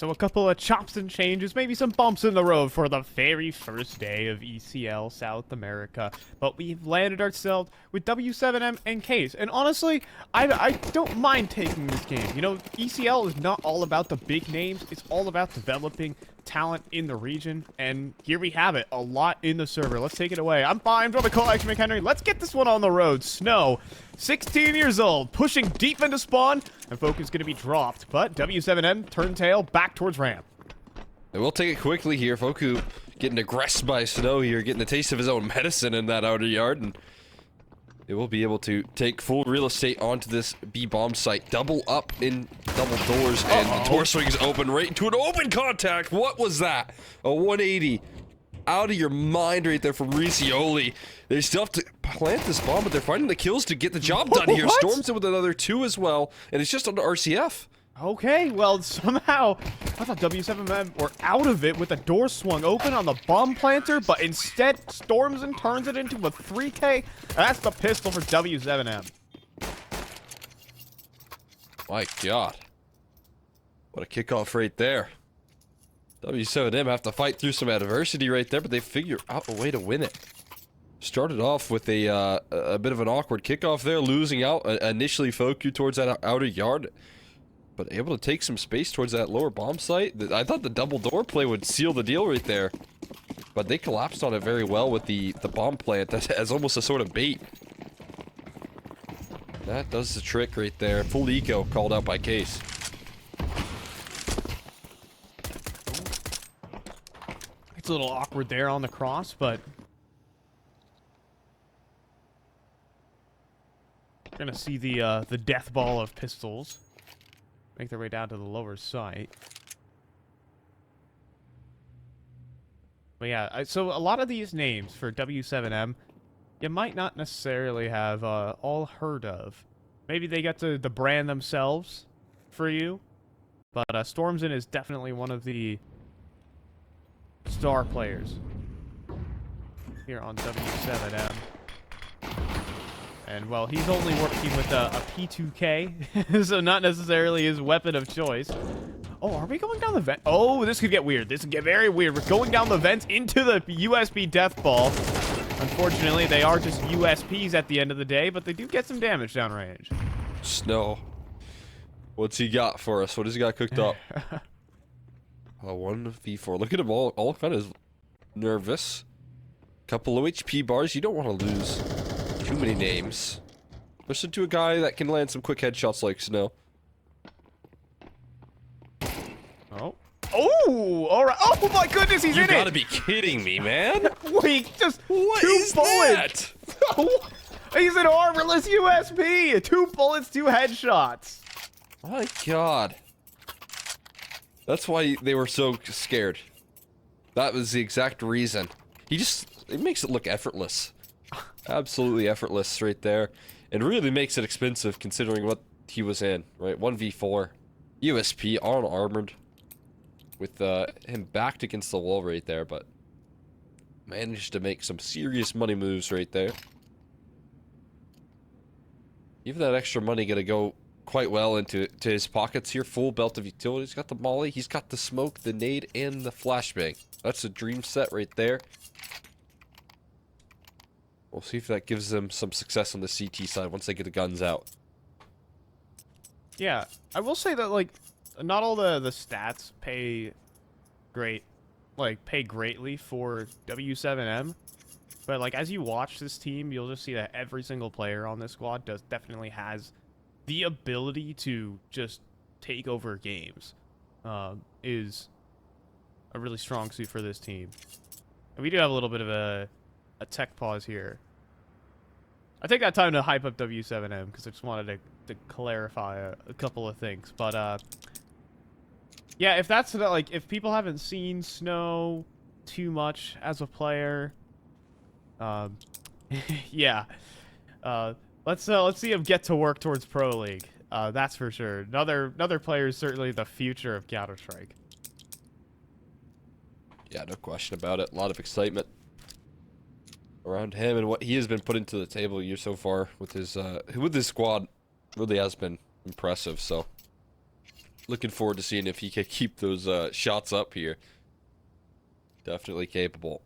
So a couple of chops and changes, maybe some bumps in the road for the very first day of ECL South America. But we've landed ourselves with W7M and Case. And honestly, I don't mind taking this game. You know, ECL is not all about the big names. It's all about developing talent in the region. And here we have it. A lot in the server. Let's take it away. I'm fine from the collection, McHenry. Let's get this one on the road. Snow, 16 years old, pushing deep into spawn. And focus going to be dropped. But W7M, turn tail, back towards ramp. And we'll take it quickly here. Foku getting aggressed by Snow here, getting a taste of his own medicine in that outer yard, and they will be able to take full real estate onto this B-bomb site. Double up in double doors, and the door swings open right into an open contact. What was that? A 180. Out of your mind right there from Riccioli. They still have to plant this bomb, but they're finding the kills to get the job done here. Storms in with another 2 as well, and it's just on the RCF. Okay, well, somehow, I thought W7M were out of it with the door swung open on the bomb planter, but instead storms and turns it into a 3K. That's the pistol for W7M. My God. What a kickoff right there. W7M have to fight through some adversity right there, but they figure out a way to win it. Started off with a bit of an awkward kickoff there, losing out initially Foku towards that outer yard, but able to take some space towards that lower bomb site. I thought the double door play would seal the deal right there, but they collapsed on it very well with the bomb plant as almost a sort of bait. That does the trick right there. Full eco called out by Case. It's a little awkward there on the cross, but we're gonna see the death ball of pistols make their way down to the lower site. But yeah, so a lot of these names for W7M, you might not necessarily have all heard of. Maybe they get to the brand themselves for you, but Stormsin is definitely one of the star players here on W7M. And, well, he's only working with a P2K, so not necessarily his weapon of choice. Oh, are we going down the vent? Oh, this could get weird. This could get very weird. We're going down the vents into the USB death ball. Unfortunately, they are just USPs at the end of the day, but they do get some damage downrange. Snow. What's he got for us? What has he got cooked up? A 1v4. Look at him all kind of nervous. Couple of HP bars. You don't want to lose too many names. Listen to a guy that can land some quick headshots like Snow. Oh. Oh! Alright. Oh my goodness, he's in it! You gotta be kidding me, man! Wait, just what 2 is bullets! That? He's an armorless USP! 2 bullets, 2 headshots! My God. That's why they were so scared. That was the exact reason. It makes it look effortless. Absolutely effortless right there. And really makes it expensive considering what he was in, right? 1v4. USP, unarmored. With him backed against the wall right there, but managed to make some serious money moves right there. Even that extra money gonna go quite well into his pockets here. Full belt of utility. He's got the molly, he's got the smoke, the nade, and the flashbang. That's a dream set right there. We'll see if that gives them some success on the CT side once they get the guns out. Yeah, I will say that, like, not all the stats pay greatly for W7M. But, like, as you watch this team, you'll just see that every single player on this squad definitely has the ability to just take over games. Is a really strong suit for this team. And we do have a little bit of a tech pause here. I take that time to hype up W7M because I just wanted to clarify a couple of things. But, yeah, if that's, like, if people haven't seen Snow too much as a player, yeah. Let's see him get to work towards Pro League. That's for sure. Another player is certainly the future of Counter-Strike. Yeah, no question about it. A lot of excitement around him and what he has been putting to the table here so far with his squad. Really has been impressive. So looking forward to seeing if he can keep those shots up here. Definitely capable.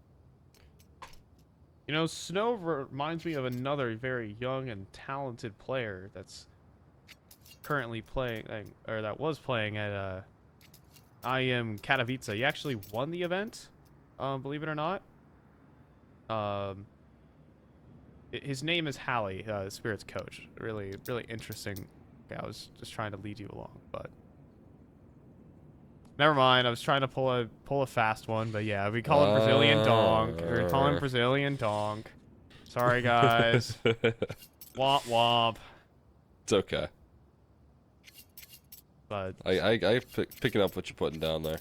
You know, Snow reminds me of another very young and talented player that's currently playing, or that was playing at IM Katowice. He actually won the event, believe it or not. His name is Hallie, Spirit's coach. Really, really interesting. Okay, I was just trying to lead you along, but never mind. I was trying to pull a fast one, but yeah, we call him Brazilian Donk. We're calling him Brazilian Donk. Sorry, guys. Womp womp. It's okay. But I picking up what you're putting down there.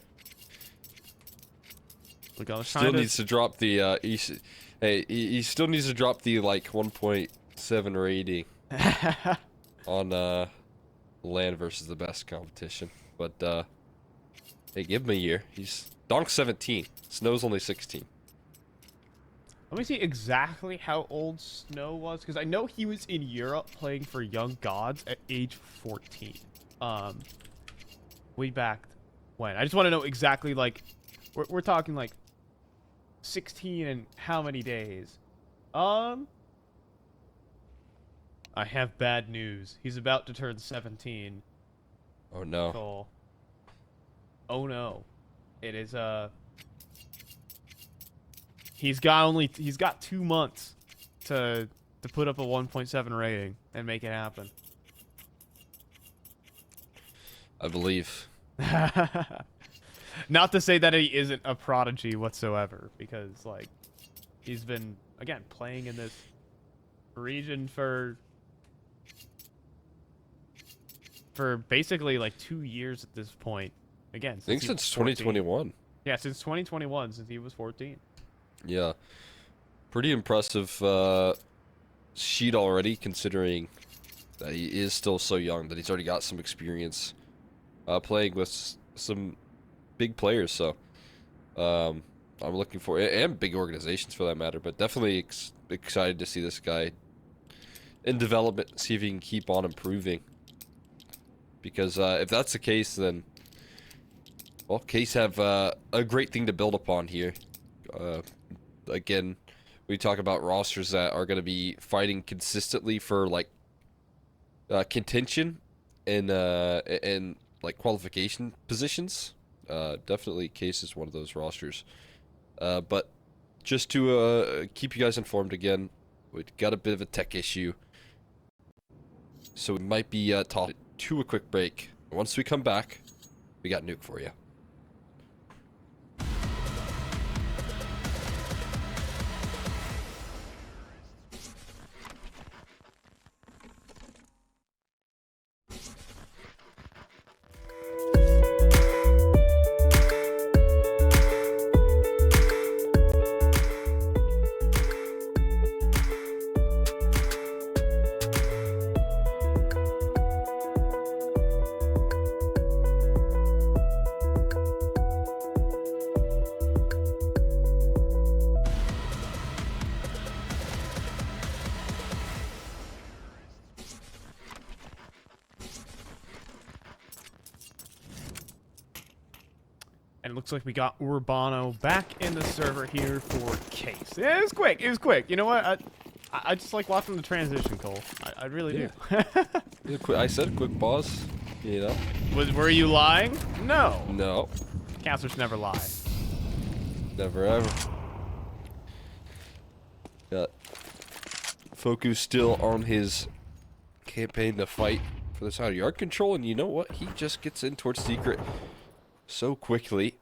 look, I was Still trying to... needs to drop the he still needs to drop the like 1.7 rating on land versus the best competition. But hey, give him a year. He's Donk's 17. Snow's only 16. Let me see exactly how old Snow was, because I know he was in Europe playing for Young Gods at age 14. Way back when. I just want to know exactly, like, we're talking like 16 and how many days? I have bad news. He's about to turn 17. Oh no. Cole. Oh no. It is he's got 2 months to put up a 1.7 rating and make it happen. I believe. Not to say that he isn't a prodigy whatsoever, because like he's been again playing in this region for basically like 2 years at this point. Again, I think since 2021. Yeah, since 2021, since he was 14. Yeah. Pretty impressive sheet already, considering that he is still so young, that he's already got some experience playing with some big players. So I'm looking for, and big organizations for that matter, but definitely excited to see this guy in development, see if he can keep on improving. Because if that's the case, then well, Case have a great thing to build upon here. Again, we talk about rosters that are going to be fighting consistently for like contention and like qualification positions. Definitely Case is one of those rosters. But just to keep you guys informed again, we got a bit of a tech issue, so we might be tossed to a quick break. Once we come back, we got Nuke for you. And it looks like we got Urbano back in the server here for Case. Yeah, it was quick. It was quick. You know what? I just like watching the transition, Cole. I really do. I said quick pause. You know. Were you lying? No. No. Counselors never lie. Never ever. Got Foku still on his campaign to fight for this out of yard control, and you know what? He just gets in towards secret so quickly,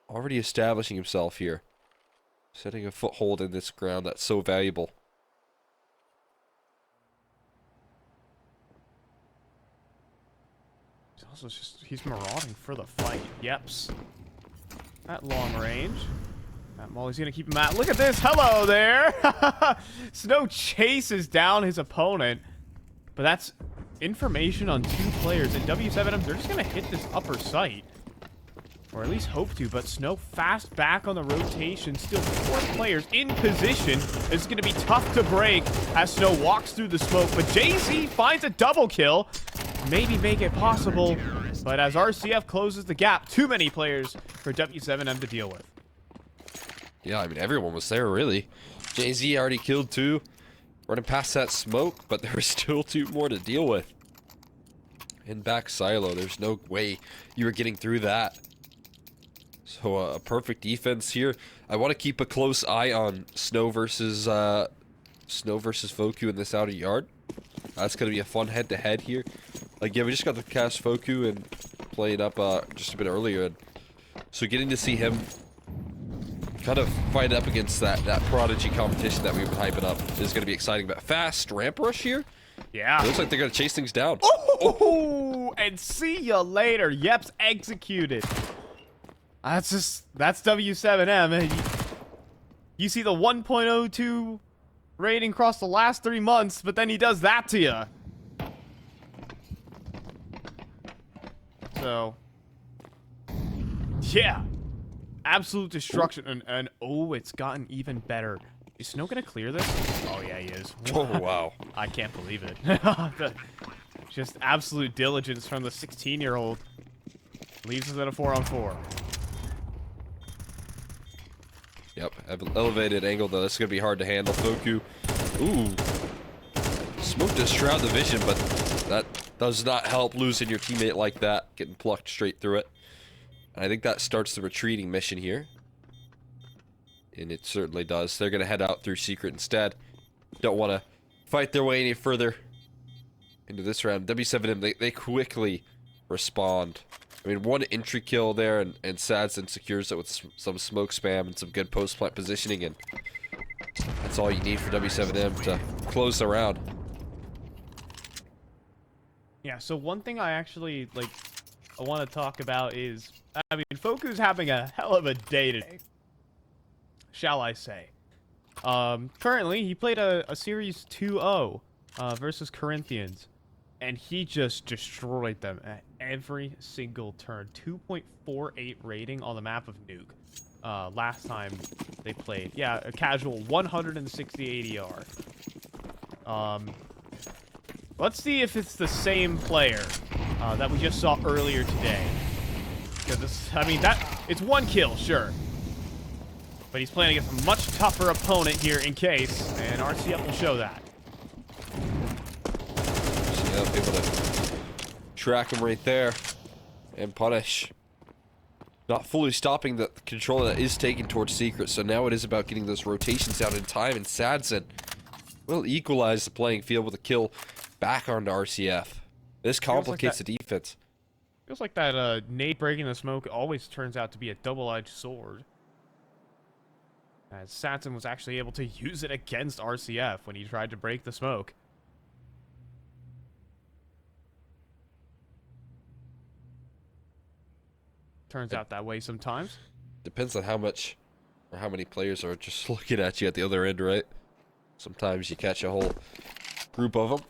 already establishing himself here, setting a foothold in this ground that's so valuable. He's marauding for the fight. Yeps. At long range. Molly's gonna keep him at. Look at this. Hello there. Snow chases down his opponent, but that's information on 2 players. And W7M, they're just gonna hit this upper site. Or at least hope to, but Snow fast back on the rotation. Still 4 players in position. It's going to be tough to break as Snow walks through the smoke. But JZ finds a double kill. Maybe make it possible. But as RCF closes the gap, too many players for W7M to deal with. Yeah, I mean, everyone was there, really. Jay-Z already killed 2. Running past that smoke, but there were still 2 more to deal with. In back silo, there's no way you were getting through that. So a perfect defense here. I want to keep a close eye on Snow versus Foku in this outer yard. That's going to be a fun head-to-head here. Like, yeah, we just got to cast Foku and play it up just a bit earlier. And so getting to see him kind of fight up against that prodigy competition that we've been hyping up is going to be exciting. But fast ramp rush here? Yeah. It looks like they're going to chase things down. Oh, and see ya later. Yep's executed. That's W7M. And you see the 1.02 rating across the last 3 months, but then he does that to you. So, yeah. Absolute destruction. And oh, it's gotten even better. Is Snow gonna clear this? Oh, yeah, he is. Oh, wow. I can't believe it. Just absolute diligence from the 16-year-old. Leaves us at a 4-on-4. Yep, elevated angle though. This is gonna be hard to handle. Foku. Ooh. Smoke to shroud the vision, but that does not help losing your teammate like that. Getting plucked straight through it. And I think that starts the retreating mission here. And it certainly does. They're gonna head out through secret instead. Don't wanna fight their way any further into this round. W7M, they quickly respond. I mean, 1 entry kill there, and Sadson secures it with some smoke spam and some good post-plant positioning, and that's all you need for W7M to close the round. Yeah, so one thing I actually, I want to talk about is, I mean, Foku's having a hell of a day today, shall I say. Currently, he played a Series 2-0 versus Corinthians. And he just destroyed them at every single turn. 2.48 rating on the map of Nuke. Last time they played. Yeah, a casual 160 ADR. Let's see if it's the same player that we just saw earlier today. Because I mean, it's 1 kill, sure. But he's playing against a much tougher opponent here in case, and RCF will show that. Be able to track him right there and punish. Not fully stopping the control that is taken towards secret, so now it is about getting those rotations out in time, and Sadson will equalize the playing field with a kill back onto RCF. This complicates the defense. Feels like that nade breaking the smoke always turns out to be a double-edged sword. As Sadson was actually able to use it against RCF when he tried to break the smoke. Turns out that way sometimes. Depends on how much or how many players are just looking at you at the other end, right? Sometimes you catch a whole group of them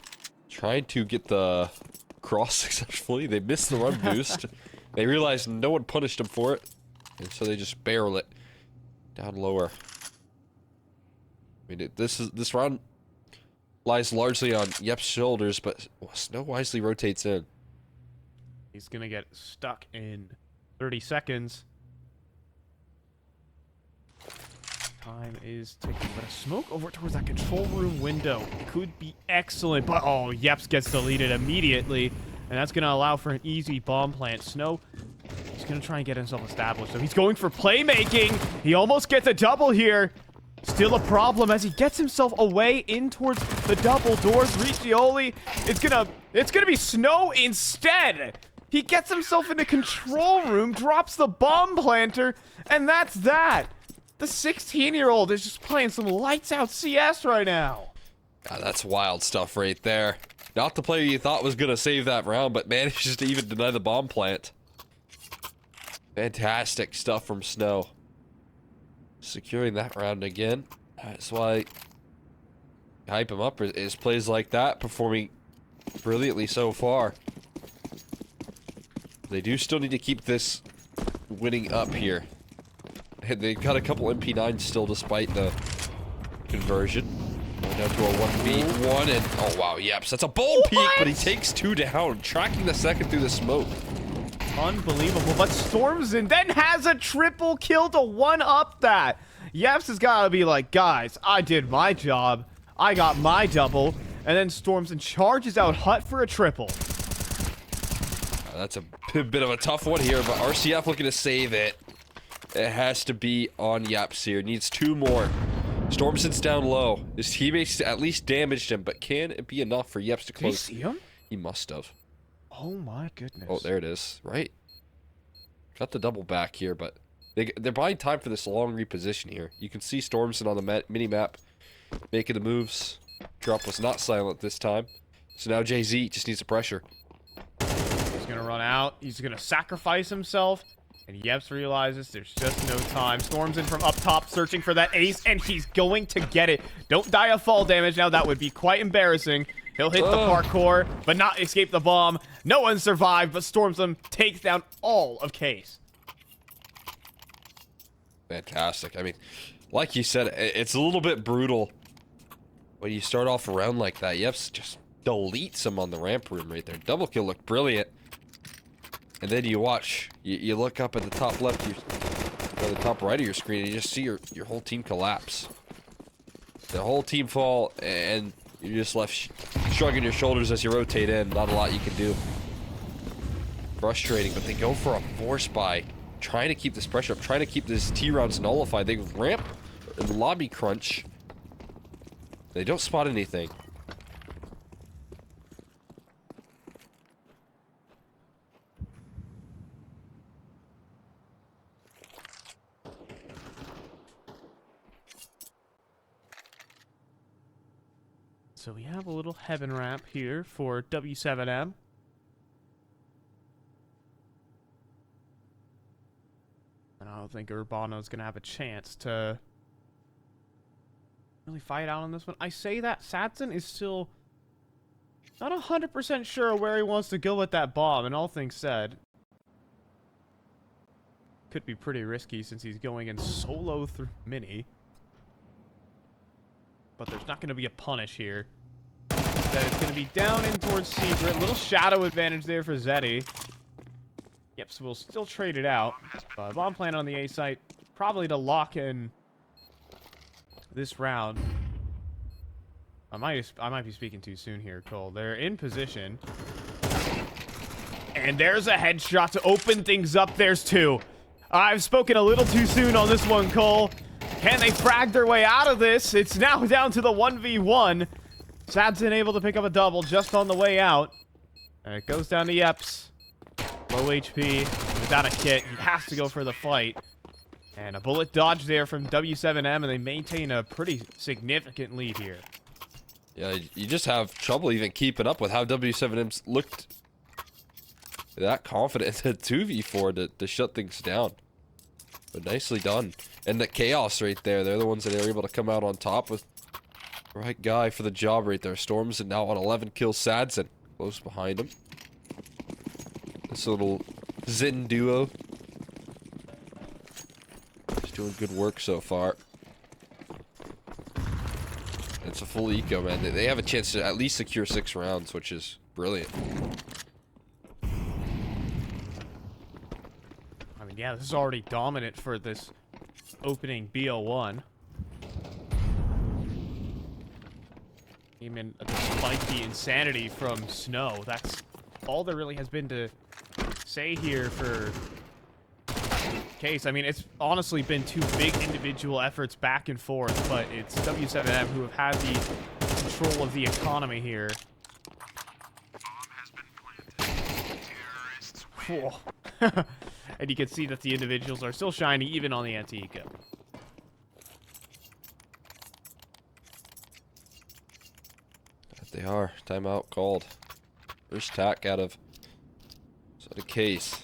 trying to get the cross successfully. They missed the run boost. They realized no one punished them for it, and so they just barrel it down lower. I mean, this round lies largely on Yep's shoulders, but Snow wisely rotates in. He's gonna get stuck in 30 seconds. Time is ticking, but a smoke over towards that control room window could be excellent, but oh, Yeps gets deleted immediately, and that's gonna allow for an easy bomb plant. Snow, he's gonna try and get himself established, so he's going for playmaking. He almost gets a double here. Still a problem as he gets himself away in towards the double doors. Riccioli, it's gonna be Snow instead. He gets himself in the control room, drops the bomb planter, and that's that. The 16-year-old is just playing some lights-out CS right now. God, that's wild stuff right there. Not the player you thought was going to save that round, but manages to even deny the bomb plant. Fantastic stuff from Snow. Securing that round again. That's why I hype him up, is plays like that, performing brilliantly so far. They do still need to keep this winning up here. They've got a couple MP9s still despite the conversion. Going down to a 1v1 and oh wow, Yeps, that's a bold peek, but he takes 2 down, tracking the second through the smoke. Unbelievable. But Stormson then has a triple kill to one-up that. Yeps has got to be like, guys, I did my job. I got my double. And then Stormson charges out Hut for a triple. That's a bit of a tough one here, but RCF looking to save it. It has to be on Yeps here. Needs 2 more. Stormson's down low. His teammates at least damaged him, but can it be enough for Yeps to close? Did you see him? He must have. Oh my goodness. Oh, there it is. Right. Got the double back here, but they're buying time for this long reposition here. You can see Stormson on the mini-map making the moves. Drop was not silent this time. So now JZ just needs the pressure. He's going to run out. He's going to sacrifice himself. And Yeps realizes there's just no time. Stormson from up top searching for that ace, and he's going to get it. Don't die of fall damage now. That would be quite embarrassing. He'll hit the parkour, but not escape the bomb. No one survived, but Stormson takes down all of Case. Fantastic. I mean, like you said, it's a little bit brutal when you start off a round like that. Yeps just deletes him on the ramp room right there. Double kill looked brilliant. And then you watch, you look up at the top left, or the top right of your screen, and you just see your whole team collapse. The whole team fall, and you're just left shrugging your shoulders as you rotate in. Not a lot you can do. Frustrating, but they go for a force buy, trying to keep this pressure up, trying to keep this T rounds nullified. They ramp and lobby crunch. They don't spot anything. So we have a little heaven ramp here for W7M. And I don't think Urbano's going to have a chance to really fight out on this one. I say that Sadson is still not 100% sure where he wants to go with that bomb, and all things said. Could be pretty risky since he's going in solo through mini. But there's not going to be a punish here. Instead, it's going to be down in towards Secret. Little shadow advantage there for Zeddy. Yep, so we'll still trade it out. Bomb plant on the A site. Probably to lock in this round. I might be speaking too soon here, Cole. They're in position. And there's a headshot to open things up. There's 2. I've spoken a little too soon on this one, Cole. Can they frag their way out of this? It's now down to the 1v1. Sadson able to pick up a double just on the way out. And it goes down to Yeps. Low HP. Without a kit. He has to go for the fight. And a bullet dodge there from W7M, and they maintain a pretty significant lead here. Yeah, you just have trouble even keeping up with how W7M looked that confident at 2v4 to shut things down. But nicely done. And the chaos right there. They're the ones that are able to come out on top with the right guy for the job right there. Storms and now on 11 kills. Sadson close behind him. This little Zin duo. Just doing good work so far. It's a full eco, man. They have a chance to at least secure 6 rounds, which is brilliant. I mean, yeah, this is already dominant for this opening BO1. Even despite the insanity from Snow, that's all there really has been to say here for Case. I mean, it's honestly been 2 big individual efforts back and forth, but it's W7M who have had the control of the economy here. Cool. And you can see that the individuals are still shiny even on the anti-eco. They are. Timeout called. First tack out of the Case.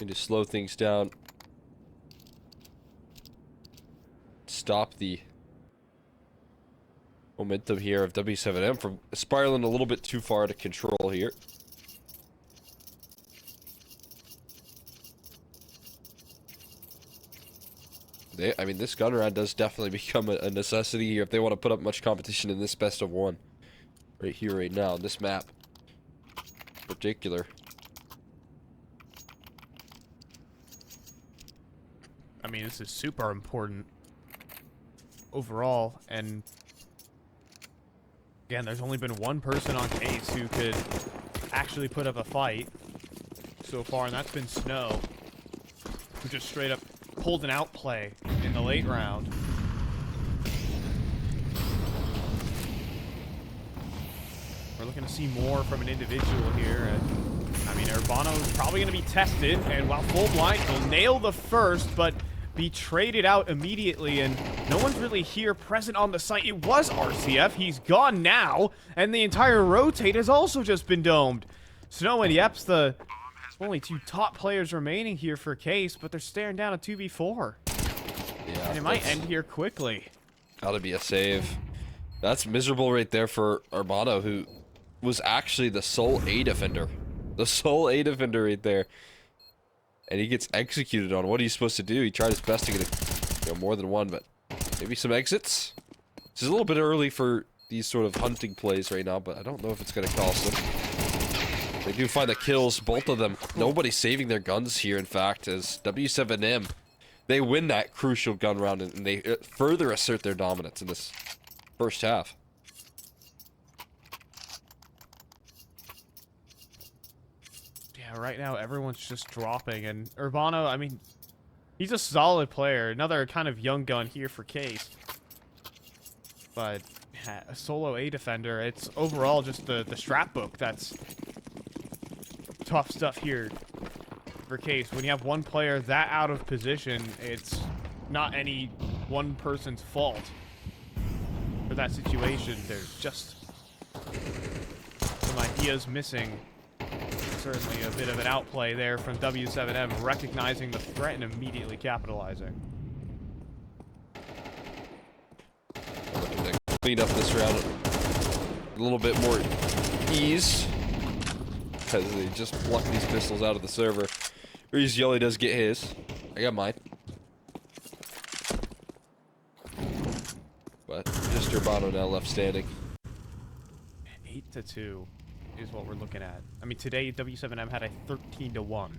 Need to slow things down. Stop the momentum here of W7M from spiraling a little bit too far to control here. I mean, this gun round does definitely become a necessity here if they want to put up much competition in this best of 1. Right here, right now, on this map. particular. I mean, this is super important overall, and again, there's only been one person on Case who could actually put up a fight so far, and that's been Snow, who just straight up pulled an outplay in the late round. We're looking to see more from an individual here, and I mean, Urbano is probably going to be tested, and while full blind, he'll nail the first, but be traded out immediately, and no one's really here present on the site. It was RCF, he's gone now, and the entire rotate has also just been domed. Snow and Yeps, the only two top players remaining here for Case, but they're staring down a 2v4. Yeah, And it might end here quickly. Gotta be a save. That's miserable right there for Urbano, who was actually the sole A defender. The sole A defender right there. And he gets executed on. What are you supposed to do? He tried his best to get more than one, but maybe some exits? This is a little bit early for these sort of hunting plays right now, but I don't know if it's going to cost them. They do find the kills, both of them. Nobody's saving their guns here, in fact, as W7M, they win that crucial gun round, and they further assert their dominance in this first half. Right now, everyone's just dropping, and Urbano, I mean, he's a solid player. Another kind of young gun here for Case. But a solo A defender, it's overall just the strat book that's tough stuff here for Case. When you have one player that out of position, it's not any one person's fault for that situation. There's just some ideas missing. Certainly a bit of an outplay there from W7M, recognizing the threat and immediately capitalizing. Looking to clean up this round a little bit more ease, as they just pluck these pistols out of the server. Reese Yelly does get his. I got mine. But just Urbano now left standing. 8-2 is what we're looking at. I mean, today W7M had a 13-1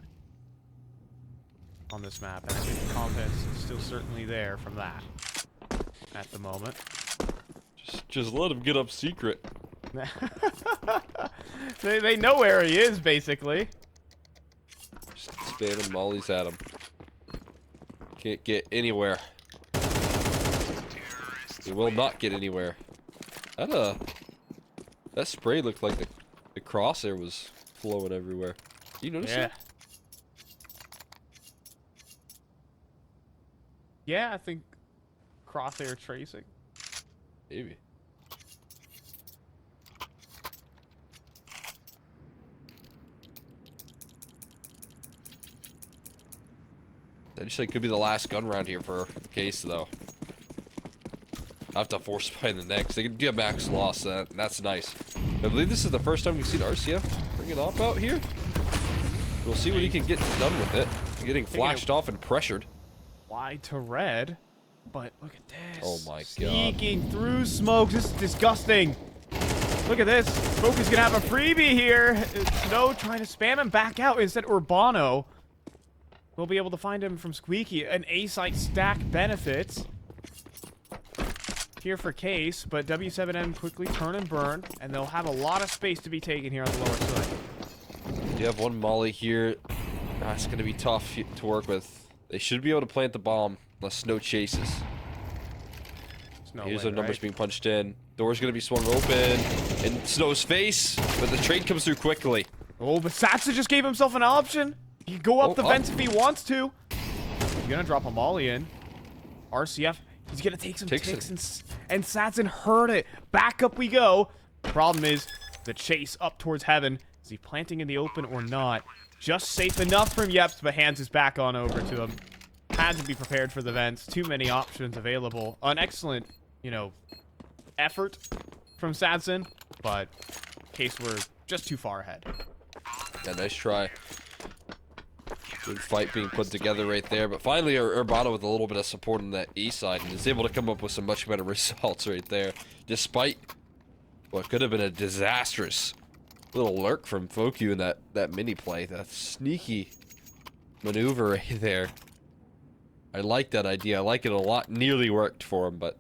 on this map, and I think the confidence is still certainly there from that at the moment. Just let him get up secret. they know where he is, basically. Just spamming mollies at him. Can't get anywhere. He will not get anywhere. That spray looked like the crosshair was flowing everywhere. You notice it? Yeah, I think crosshair tracing. Maybe. That just like could be the last gun round here for Case, though. I have to force buy in the next. They can do a max loss. That's nice. I believe this is the first time we've seen RCF bring an op out here. We'll see what he can get done with it. Getting flashed off and pressured. Wide to red, but look at this. Oh my god. Sneaking through smoke. This is disgusting. Look at this. Smoke is gonna have a freebie here. Snow trying to spam him back out. Instead, Urbano will be able to find him from Squeaky. An A-site stack benefits here for Case, but W7M quickly turn and burn, and they'll have a lot of space to be taken here on the lower side. You have one molly here. It's going to be tough to work with. They should be able to plant the bomb unless Snow chases. Here's their numbers being punched in. Door's going to be swung open in Snow's face, but the trade comes through quickly. Oh, but Satsa just gave himself an option. He can go up the fence if he wants to. He's going to drop a molly in. RCF, he's going to take some ticks, and Satson heard it. Back up we go. Problem is, the chase up towards heaven. Is he planting in the open or not? Just safe enough from Yeps, but hands his back on over to him. Had to be prepared for the vents. Too many options available. An excellent, you know, effort from Satson, but Case were just too far ahead. Yeah, nice try. Good fight being put together right there, but finally Urbano with a little bit of support on that E side and is able to come up with some much better results right there, despite what could have been a disastrous Little lurk from Foku in that mini play. That sneaky maneuver right there. I like that idea. I like it a lot. Nearly worked for him, but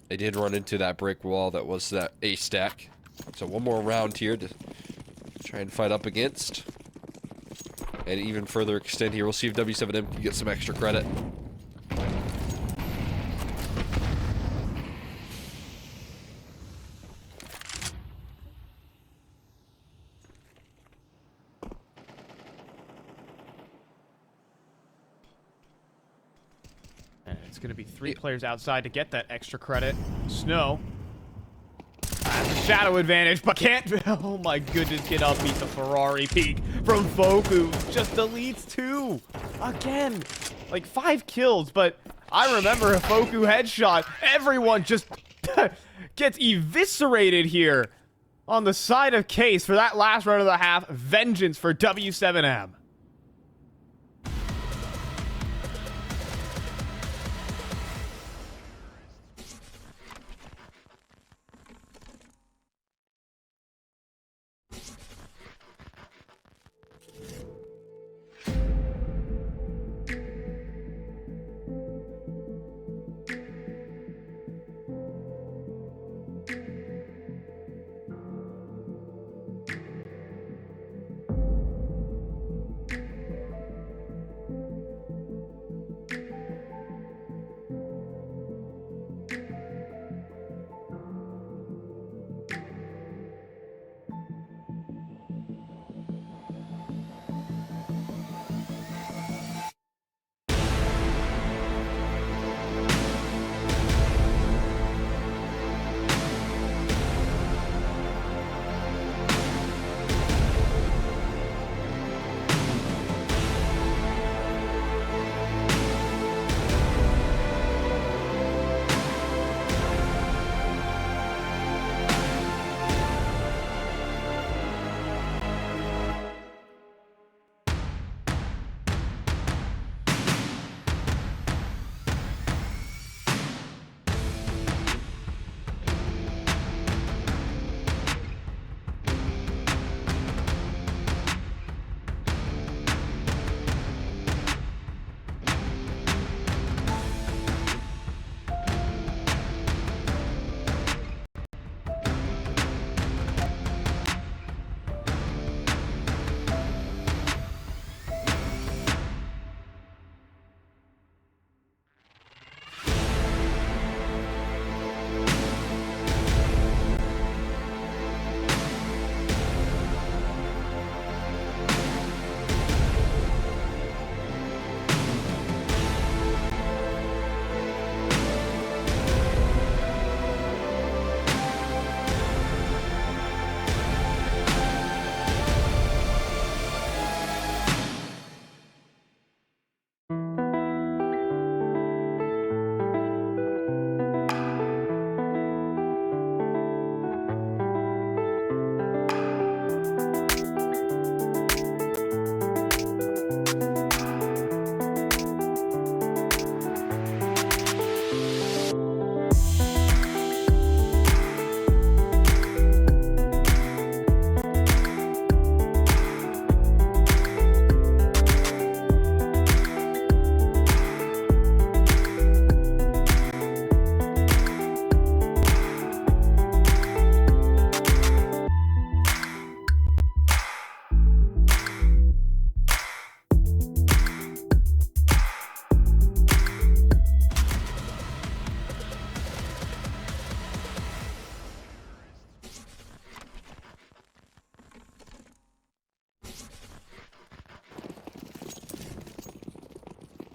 they did run into that brick wall that was that A stack. So one more round here to try and fight up against. And even further extend here. We'll see if W7M can get some extra credit. And it's going to be 3 players outside to get that extra credit. Snow has a shadow advantage, but can't. Oh my goodness, cannot beat the Ferrari peak from Foku. Just deletes 2 again. Like 5 kills, but I remember a Foku headshot. Everyone just gets eviscerated here on the side of Case for that last round of the half. Vengeance for W7M.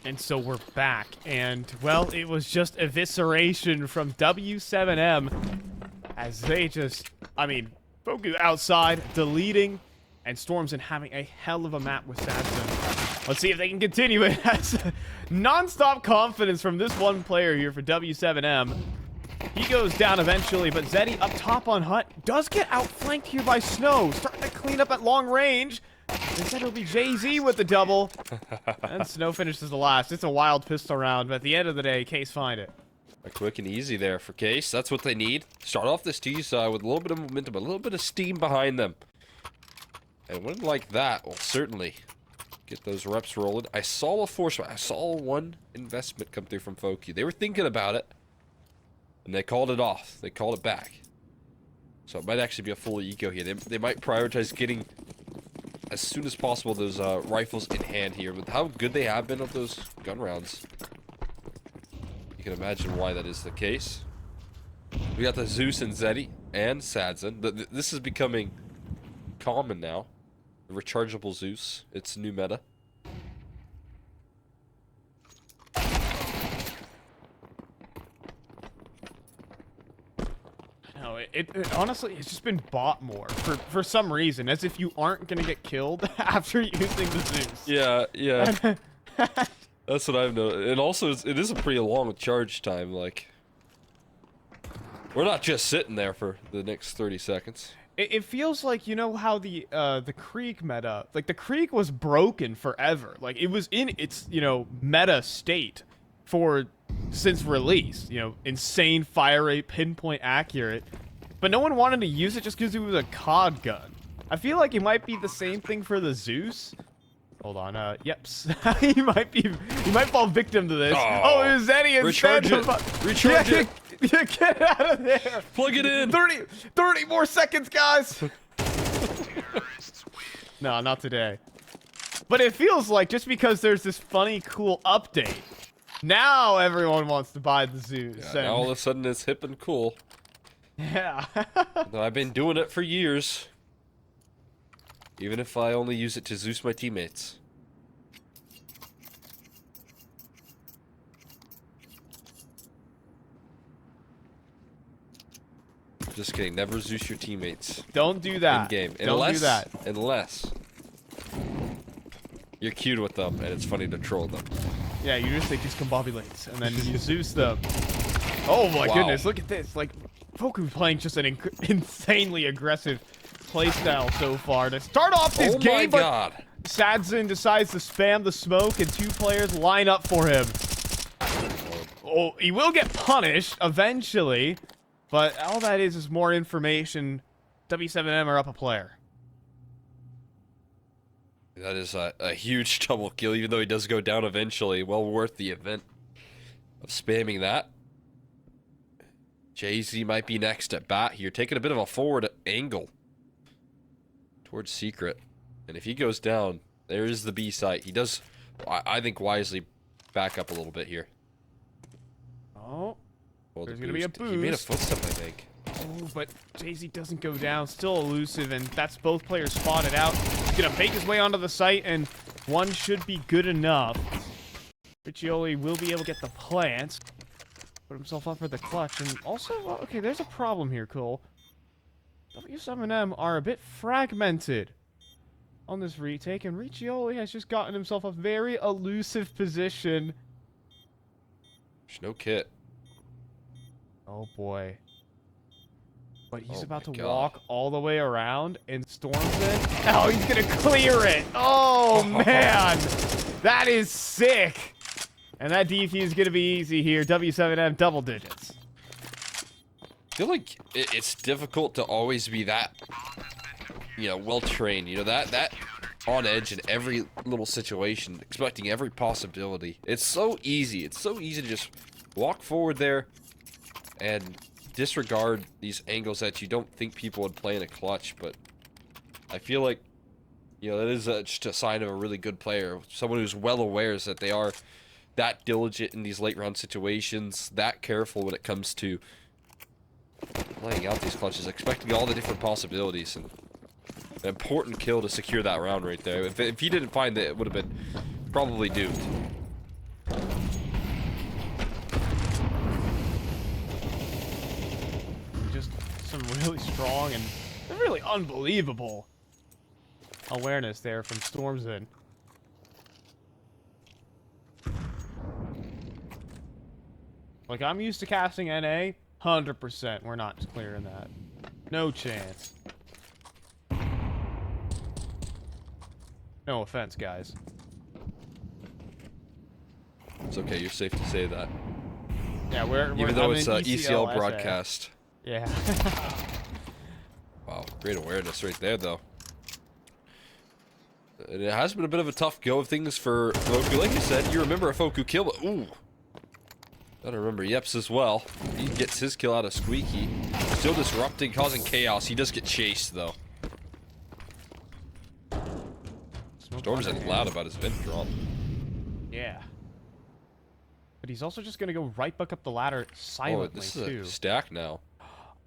And so we're back, and, well, it was just evisceration from W7M as they just, I mean, Foku outside, deleting, and Stormson having a hell of a map with Sadson. Let's see if they can continue it. As non-stop confidence from this one player here for W7M. He goes down eventually, but Zeddy up top on Hut does get outflanked here by Snow, starting to clean up at long range. Instead it'll be Jay-Z with the double. And Snow finishes the last. It's a wild pistol round, but at the end of the day, Case find it. A quick and easy there for Case. That's what they need. Start off this T side with a little bit of momentum, a little bit of steam behind them. And when like that, will certainly get those reps rolling. I saw one investment come through from Foku. They were thinking about it, and they called it off. They called it back. So it might actually be a full eco here. They might prioritize getting, as soon as possible, those rifles in hand here. With how good they have been of those gun rounds, you can imagine why that is the case. We got the Zeus and Zeddy and Sadzin. This is becoming common now. The rechargeable Zeus. It's new meta. No, it honestly, it's just been bought more for some reason, as if you aren't gonna get killed after using the Zeus. Yeah. That's what I've noticed. And also, it is a pretty long charge time. Like, we're not just sitting there for the next 30 seconds. It feels like, you know how the Krieg meta, like the Krieg was broken forever. Like it was in its, you know, meta state since release. You know, insane fire rate, pinpoint accurate. But no one wanted to use it just because it was a COD gun. I feel like it might be the same thing for the Zeus. Hold on, yep. he might fall victim to this. Oh, it was Eddie instead. Recharge it. Yeah, get out of there. Plug it in. 30 more seconds, guys. No, not today. But it feels like just because there's this funny, cool update, now everyone wants to buy the Zeus. Yeah, now all of a sudden it's hip and cool. Yeah. I've been doing it for years. Even if I only use it to Zeus my teammates. Just kidding. Never Zeus your teammates. Don't do that. In game. Don't do that. Unless you're cute with them and it's funny to troll them. Yeah, you just say discombobulates and then you Zeus them. Oh my goodness! Look at this. Like, Foku's playing just an insanely aggressive playstyle so far to start off this game. Oh my god! Sadzin decides to spam the smoke and two players line up for him. Oh, he will get punished eventually. But all that is more information. W7M are up a player. That is a huge double kill, even though he does go down eventually. Well worth the event of spamming that. Jay-Z might be next at bat here, taking a bit of a forward angle towards Secret. And if he goes down, there is the B site. He does, I think, wisely back up a little bit here. Oh. Well, There's going to be a boost. He made a footstep, I think. Oh, but Jay-Z doesn't go down. Still elusive, and that's both players spotted out. He's going to make his way onto the site, and one should be good enough. Riccioli will be able to get the plant. Put himself up for the clutch. And also, okay, there's a problem here, Cole. W7M are a bit fragmented on this retake, and Riccioli has just gotten himself a very elusive position. There's no kit. Oh boy. But he's about to God. walk all the way around and storms it. Oh, he's gonna clear it. Oh man. That is sick. And that defuse is gonna be easy here. W7M double digits. I feel like it's difficult to always be that, you know, well trained. You know, that on edge in every little situation, expecting every possibility. It's so easy. It's so easy to just walk forward there and disregard these angles that you don't think people would play in a clutch. But I feel like, you know, that is just a sign of a really good player. Someone who's well aware that they are that diligent in these late round situations, that careful when it comes to laying out these clutches, expecting all the different possibilities. And an important kill to secure that round right there. If he didn't find it, it would have been probably doomed. Just some really strong and really unbelievable awareness there from Stormzen. Like, I'm used to casting NA, 100%. We're not clearing that. No chance. No offense, guys. It's okay, you're safe to say that. Yeah, we're even though I'm it's in ECL SA. broadcast. Yeah. Wow, great awareness right there, though. And it has been a bit of a tough go of things for Foku. Like you said, you remember a Foku kill, but ooh. Gotta remember Yeps as well. He gets his kill out of Squeaky. Still disrupting, causing chaos. He does get chased, though. Storm's loud about his vent drop. Yeah. But he's also just gonna go right back up the ladder silently, this is too. a stack now.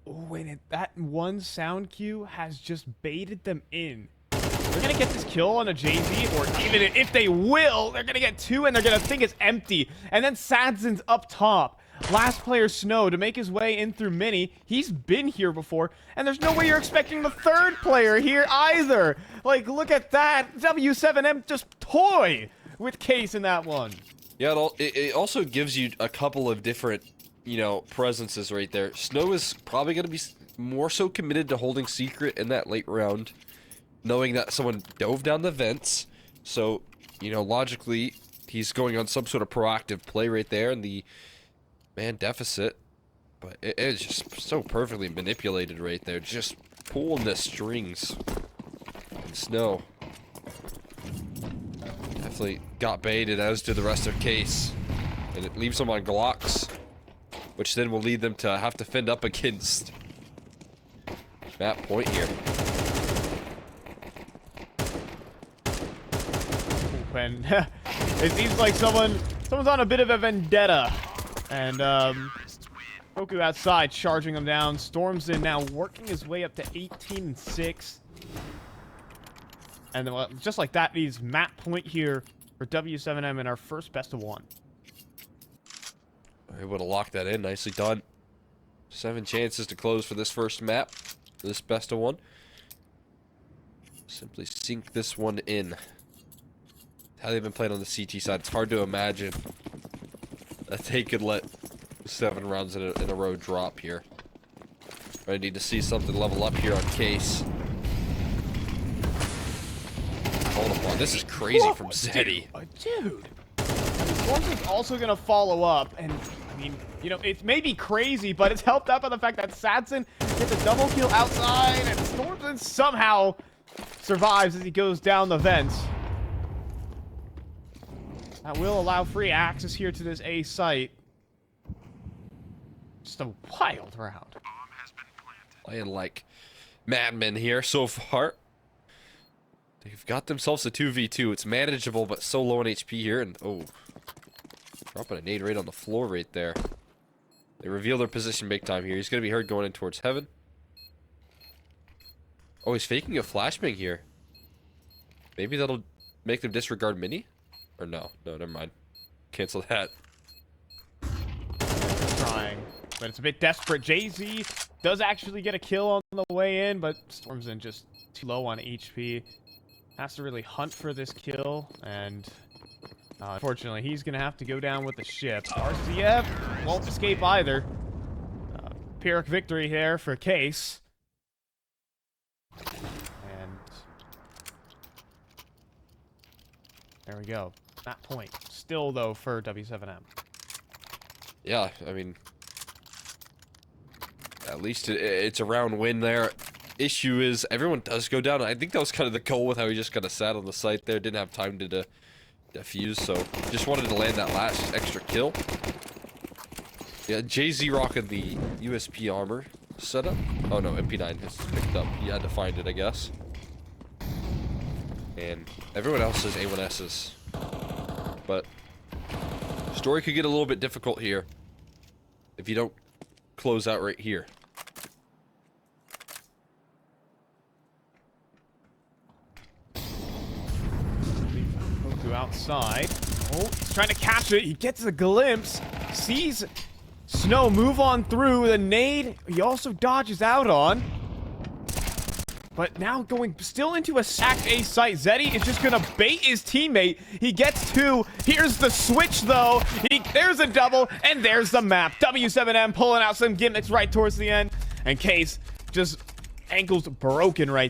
Oh, and that one sound cue has just baited them in. They're gonna get this kill on a JZ, or even if they will, they're gonna get two, and they're gonna think it's empty. And then Sadzin's up top. Last player Snow to make his way in through Mini. He's been here before, and there's no way you're expecting the third player here either. Like, look at that. W7M just toy with Case in that one. Yeah, it also gives you a couple of different, you know, presences right there. Snow is probably going to be more so committed to holding secret in that late round, knowing that someone dove down the vents. So, you know, logically, he's going on some sort of proactive play right there in the man deficit. But it is just so perfectly manipulated right there. Just pulling the strings. And Snow definitely got baited, as did the rest of Case. And it leaves them on Glocks, which then will lead them to have to fend up against that point here. When it seems like someone's on a bit of a vendetta, and Foku outside charging them down. Storms in now, working his way up to 18-6, and then, just like that, leaves map point here for W7M in our first best of one. Able to lock that in, nicely done. 7 chances to close for this first map, this best of one. Simply sink this one in. How they've been playing on the CT side, it's hard to imagine that they could let 7 rounds in a row drop here. I need to see something level up here on Case. Hold on, this is crazy from Zeddy. Dude. Storms is also going to follow up, and I mean, you know, it may be crazy, but it's helped out by the fact that Sadson gets a double kill outside, and Storms somehow survives as he goes down the vents. That will allow free access here to this A site. Just a wild round. Playing like madmen here so far. They've got themselves a 2v2. It's manageable, but so low on HP here. And, oh, dropping a nade right on the floor right there. They reveal their position big time here. He's going to be heard going in towards heaven. Oh, he's faking a flashbang here. Maybe that'll make them disregard Mini? Or no, never mind. Cancel that. Trying, but it's a bit desperate. JZ does actually get a kill on the way in, but Storms in just too low on HP. Has to really hunt for this kill, and unfortunately, he's gonna have to go down with the ship. RCF won't escape either. Pyrrhic victory here for Case. And there we go. That point. Still, though, for W7M. Yeah, I mean, at least it's a round win there. Issue is, everyone does go down. I think that was kind of the goal with how he just kind of sat on the site there. Didn't have time to defuse, so just wanted to land that last extra kill. Yeah, JZ rocking the USP armor setup. Oh no, MP9 has picked up. He had to find it, I guess. And everyone else is A1Ss. But story could get a little bit difficult here if you don't close out right here. Foku outside. Oh, he's trying to catch it. He gets a glimpse. Sees Snow move on through the nade. He also dodges out on. But now going still into a sacked A site. Zeddy is just going to bait his teammate. He gets 2. Here's the switch, though. There's a double, and there's the map. W7M pulling out some gimmicks right towards the end. And Case just ankles broken right there.